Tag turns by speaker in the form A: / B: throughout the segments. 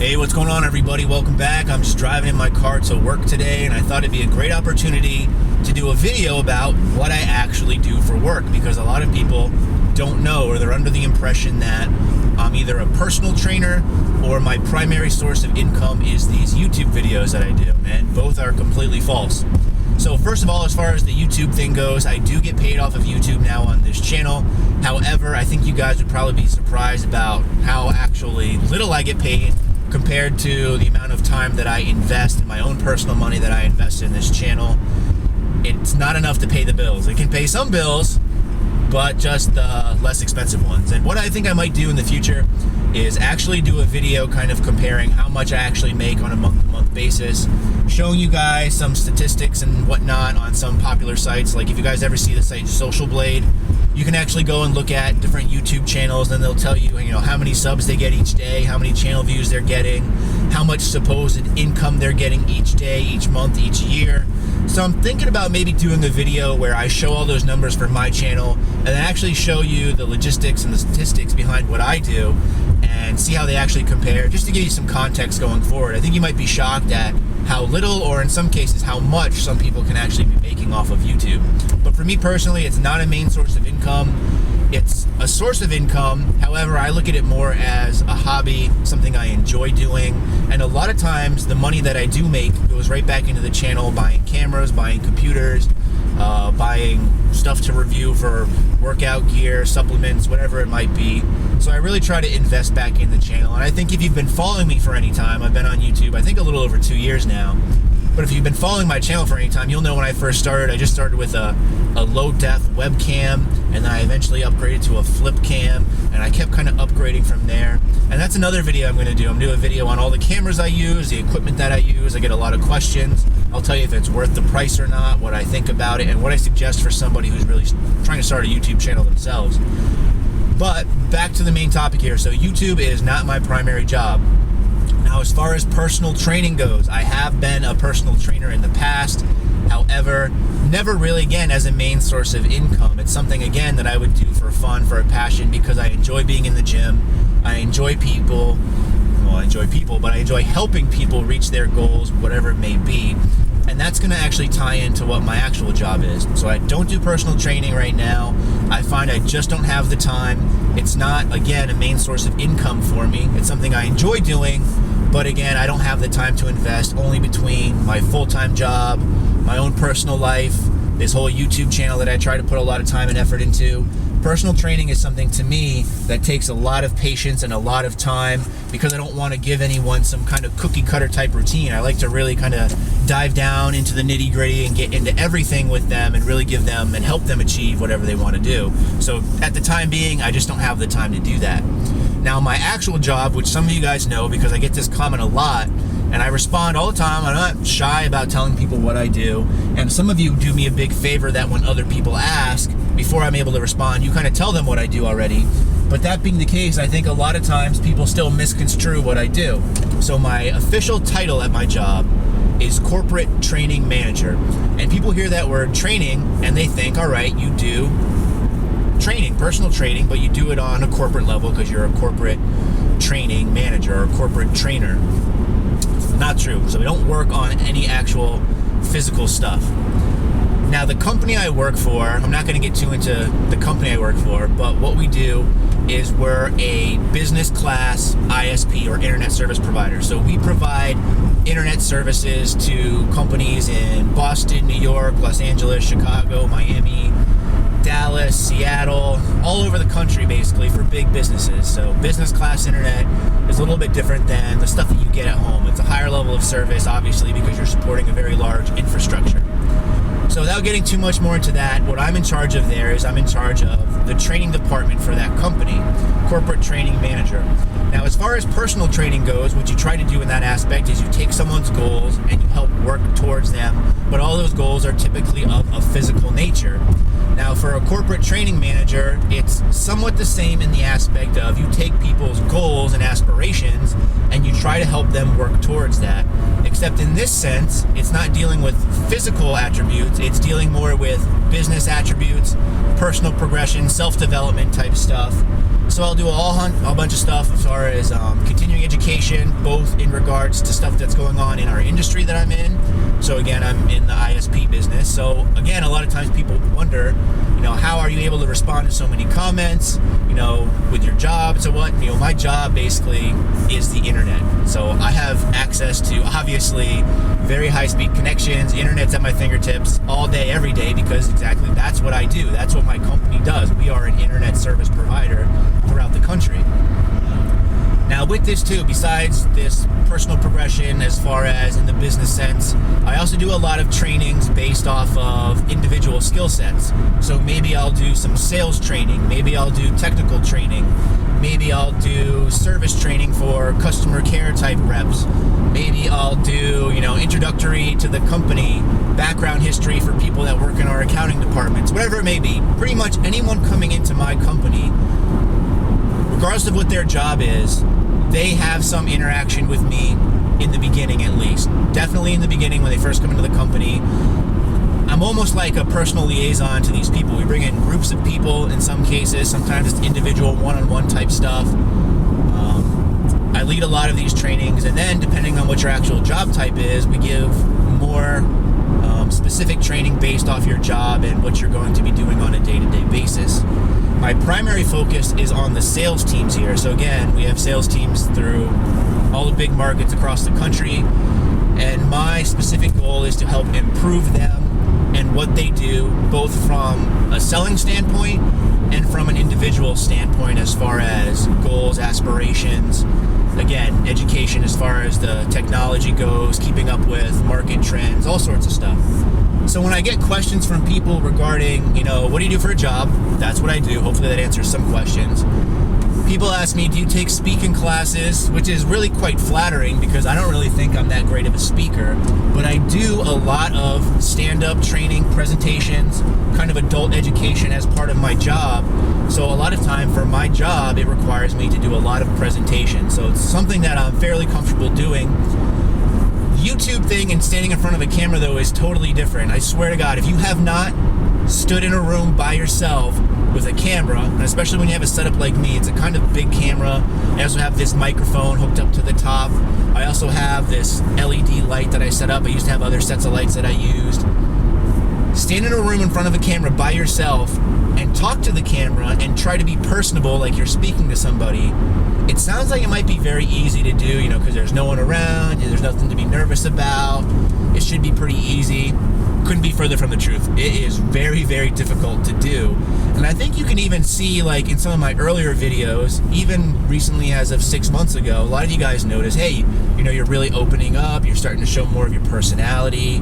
A: Hey, what's going on, everybody? Welcome back. I'm just driving in my car to work today, and I thought it'd be a great opportunity to do a video about what I actually do for work, because a lot of people don't know, or they're under the impression that I'm either a personal trainer or my primary source of income is these YouTube videos that I do, and both are completely false. So first of all, as far as the YouTube thing goes, I do get paid off of YouTube now on this channel. However, I think you guys would probably be surprised about how actually little I get paid compared to the amount of time that I invest in my own personal money that I invest in this channel. It's not enough to pay the bills. It can pay some bills, but just the less expensive ones. And what I think I might do in the future is actually do a video kind of comparing how much I actually make on a month-to-month basis, showing you guys some statistics and whatnot on some popular sites. Like if you guys ever see the site Social Blade, you can actually go and look at different YouTube channels, and they'll tell you, how many subs they get each day, how many channel views they're getting, how much supposed income they're getting each day, each month, each year. So I'm thinking about maybe doing a video where I show all those numbers for my channel and then actually show you the logistics and the statistics behind what I do and see how they actually compare, just to give you some context going forward. I think you might be shocked at how little, or in some cases how much, some people can actually be making off of YouTube. But for me personally, it's not a main source of income. It's a source of income. However, I look at it more as a hobby, something I enjoy doing. And a lot of times the money that I do make goes right back into the channel, buying cameras, buying computers, buying stuff to review for workout gear, supplements, whatever it might be. So I really try to invest back in the channel. And I think if you've been following me for any time, I've been on YouTube, I think a little over 2 years now. But if you've been following my channel for any time, you'll know when I first started, I just started with a low-def webcam, and then I eventually upgraded to a flip cam, and I kept kind of upgrading from there. And that's another video I'm going to do. I'm going to do a video on all the cameras I use, the equipment that I use. I get a lot of questions. I'll tell you if it's worth the price or not, what I think about it, and what I suggest for somebody who's really trying to start a YouTube channel themselves. But back to the main topic here. So YouTube is not my primary job. Now, as far as personal training goes, I have been a personal trainer in the past. However, never really, again, as a main source of income. It's something, again, that I would do for fun, for a passion, because I enjoy being in the gym. I enjoy people. Well, I enjoy people, but I enjoy helping people reach their goals, whatever it may be. And that's going to actually tie into what my actual job is. So I don't do personal training right now. I find I just don't have the time. It's not, again, a main source of income for me. It's something I enjoy doing, but again, I don't have the time to invest, only between my full-time job, my own personal life, this whole YouTube channel that I try to put a lot of time and effort into. Personal training is something, to me, that takes a lot of patience and a lot of time, because I don't want to give anyone some kind of cookie cutter type routine. I like to really kind of dive down into the nitty gritty and get into everything with them and really give them and help them achieve whatever they want to do. So at the time being, I just don't have the time to do that. Now, my actual job, which some of you guys know because I get this comment a lot, and I respond all the time. I'm not shy about telling people what I do. And some of you do me a big favor that when other people ask, before I'm able to respond, you kind of tell them what I do already. But that being the case, I think a lot of times people still misconstrue what I do. So my official title at my job is Corporate Training Manager. And people hear that word training and they think, all right, you do training, personal training, but you do it on a corporate level because you're a corporate training manager or corporate trainer. Not true. So we don't work on any actual physical stuff. Now, the company I work for, I'm not going to get too into the company I work for, but what we do is we're a business class ISP, or internet service provider. So we provide internet services to companies in Boston, New York, Los Angeles, Chicago, Miami, Dallas, Seattle, all over the country, basically, for big businesses. So business class internet is a little bit different than the stuff that you get at home. It's a higher level of service, obviously, because you're supporting a very large infrastructure. So without getting too much more into that, what I'm in charge of there is I'm in charge of the training department for that company, Corporate Training Manager. Now, as far as personal training goes, what you try to do in that aspect is you take someone's goals and you help work towards them, but all those goals are typically of a physical nature. Now, for a corporate training manager, it's somewhat the same in the aspect of you take people's goals and aspirations and you try to help them work towards that. Except in this sense, it's not dealing with physical attributes, it's dealing more with business attributes, personal progression, self-development type stuff. So I'll do a bunch of stuff as far as continuing education, both in regards to stuff that's going on in our industry that I'm in. So again, I'm in the ISP business. So again, a lot of times people wonder, how are you able to respond to so many comments, with your job? So what, my job basically is the internet. So I have access to obviously very high-speed connections, internet's at my fingertips all day, every day, because exactly that's what I do. That's what my company does. We are an internet service provider throughout the country. Now with this too, besides this personal progression as far as in the business sense, I also do a lot of trainings based off of individual skill sets. So maybe I'll do some sales training, maybe I'll do technical training, maybe I'll do service training for customer care type reps, maybe I'll do, introductory to the company, background history for people that work in our accounting departments, whatever it may be. Pretty much anyone coming into my company, regardless of what their job is, they have some interaction with me in the beginning at least. Definitely in the beginning when they first come into the company. I'm almost like a personal liaison to these people. We bring in groups of people in some cases. Sometimes it's individual one-on-one type stuff. I lead a lot of these trainings, and then depending on what your actual job type is, we give more specific training based off your job and what you're going to be doing on a day-to-day basis. My primary focus is on the sales teams here. So again, we have sales teams through all the big markets across the country, and my specific goal is to help improve them and what they do, both from a selling standpoint and from an individual standpoint as far as goals, aspirations, again, education as far as the technology goes, keeping up with market trends, all sorts of stuff. So when I get questions from people regarding, what do you do for a job? That's what I do. Hopefully that answers some questions. People ask me, do you take speaking classes? Which is really quite flattering because I don't really think I'm that great of a speaker, but I do a lot of stand-up training, presentations, kind of adult education as part of my job. So a lot of time for my job, it requires me to do a lot of presentations. So it's something that I'm fairly comfortable doing. YouTube thing and standing in front of a camera though is totally different. I swear to God, if you have not stood in a room by yourself with a camera, and especially when you have a setup like me, it's a kind of big camera. I also have this microphone hooked up to the top. I also have this LED light that I set up. I used to have other sets of lights that I used. Stand in a room in front of a camera by yourself and talk to the camera and try to be personable like you're speaking to somebody. It sounds like it might be very easy to do, because there's no one around, there's nothing to be nervous about. It should be pretty easy. Couldn't be further from the truth. It is very, very difficult to do. And I think you can even see, like in some of my earlier videos, even recently as of 6 months ago, a lot of you guys notice, hey, you're really opening up, you're starting to show more of your personality.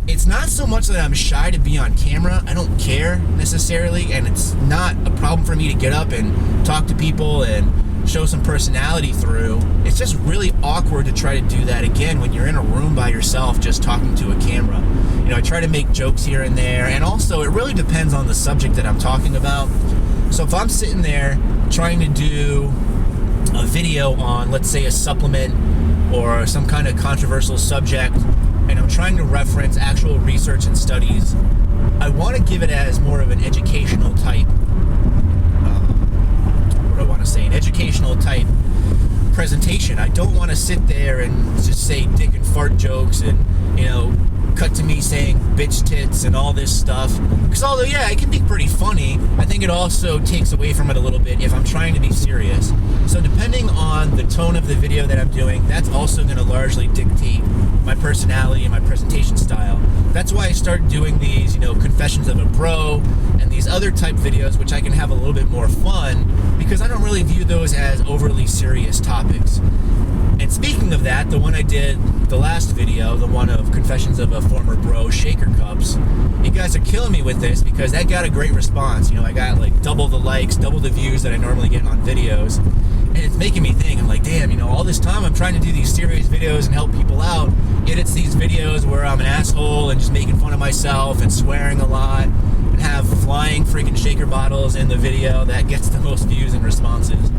A: It's not so much that I'm shy to be on camera. I don't care necessarily, and it's not a problem for me to get up and talk to people and show some personality through. It's just really awkward to try to do that again when you're in a room by yourself just talking to a camera. I try to make jokes here and there, and also it really depends on the subject that I'm talking about. So if I'm sitting there trying to do a video on, let's say, a supplement or some kind of controversial subject, and I'm trying to reference actual research and studies, I want to give it as more of an educational type, an educational type presentation. I don't want to sit there and just say dick and fart jokes and, cut to me saying bitch tits and all this stuff. Because although, yeah, it can be pretty funny, I think it also takes away from it a little bit if I'm trying to be serious. So depending on the tone of the video that I'm doing, that's also going to largely dictate my personality and my presentation style. That's why I started doing these, Confessions of a Bro and these other type videos, which I can have a little bit more fun because I don't really view those as overly serious topics. And speaking of that, the one I did, the last video, the one of Confessions of a Former Bro, Shaker Cups, you guys are killing me with this because that got a great response. I got like double the likes, double the views that I normally get on videos. And it's making me think, I'm like, damn, all this time I'm trying to do these serious videos and help people out, yet it's these videos where I'm an asshole and just making fun of myself and swearing a lot and have flying freaking shaker bottles in the video that gets the most views and responses.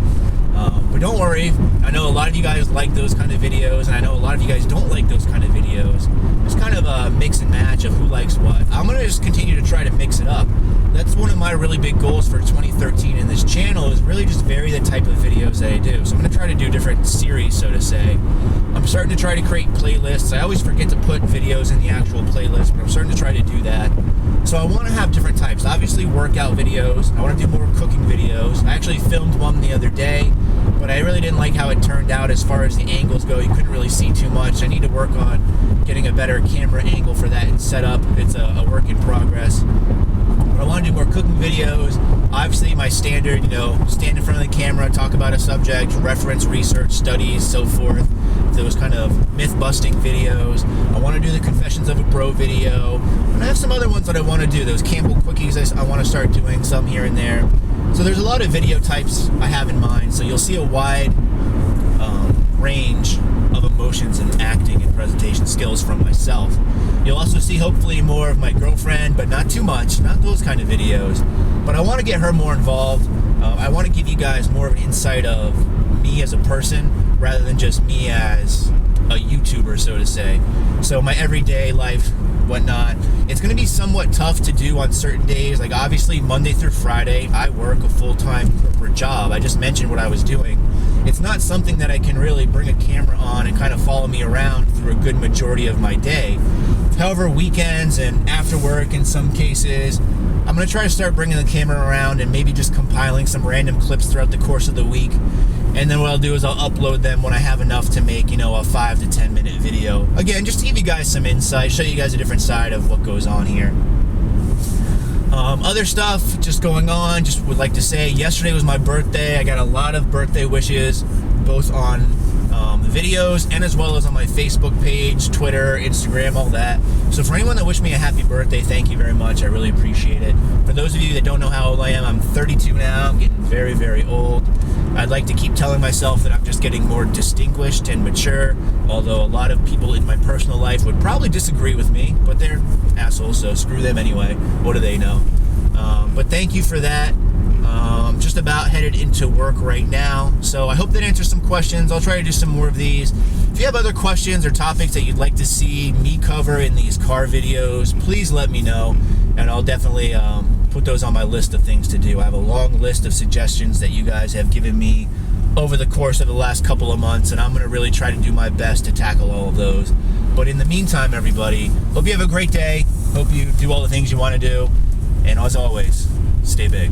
A: But don't worry, I know a lot of you guys like those kind of videos, and I know a lot of you guys don't like those kind of videos. It's kind of a mix and match of who likes what. I'm going to just continue to try to mix it up. that's one of my really big goals for 2013 in this channel, is really just vary the type of videos that I do. So I'm going to try to do different series, so to say. I'm starting to try to create playlists. I always forget to put videos in the actual playlist, but I'm starting to try to do that. So I want to have different types. Obviously workout videos. I want to do more cooking videos. I actually filmed one the other day, but I really didn't like how it turned out as far as the angles go. You couldn't really see too much. I need to work on getting a better camera angle for that and setup. It's a work in progress. But I want to do more cooking videos. Obviously my standard, stand in front of the camera, talk about a subject, reference, research, studies, so forth. Those kind of myth-busting videos. I want to do the Confessions of a Bro video. And I have some other ones that I want to do. Those Campbell cookies, I want to start doing some here and there. So there's a lot of video types I have in mind. So you'll see a wide range of emotions and acting and presentation skills from myself. You'll also see hopefully more of my girlfriend, but not too much, not those kind of videos. But I want to get her more involved. I want to give you guys more of an insight of me as a person rather than just me as a YouTuber, so to say. So my everyday life, whatnot. It's going to be somewhat tough to do on certain days. Like obviously Monday through Friday, I work a full-time corporate job. I just mentioned what I was doing. It's not something that I can really bring a camera on and kind of follow me around through a good majority of my day. However, weekends and after work in some cases, I'm going to try to start bringing the camera around and maybe just compiling some random clips throughout the course of the week. And then what I'll do is I'll upload them when I have enough to make, a 5 to 10 minute video. Again, just to give you guys some insight, show you guys a different side of what goes on here. Other stuff just going on, just would like to say yesterday was my birthday. I got a lot of birthday wishes, both on the videos and as well as on my Facebook page, Twitter, Instagram, all that. So for anyone that wished me a happy birthday, thank you very much. I really appreciate it. For those of you that don't know how old I am, I'm 32 now. I'm getting very, very old. I'd like to keep telling myself that I'm just getting more distinguished and mature, although a lot of people in my personal life would probably disagree with me, but they're assholes, so screw them anyway. What do they know? But thank you for that. I'm just about headed into work right now, so I hope that answers some questions. I'll try to do some more of these. If you have other questions or topics that you'd like to see me cover in these car videos, please let me know, and I'll definitely put those on my list of things to do. I have a long list of suggestions that you guys have given me over the course of the last couple of months, and I'm going to really try to do my best to tackle all of those. But in the meantime, everybody, hope you have a great day. Hope you do all the things you want to do. And as always, stay big.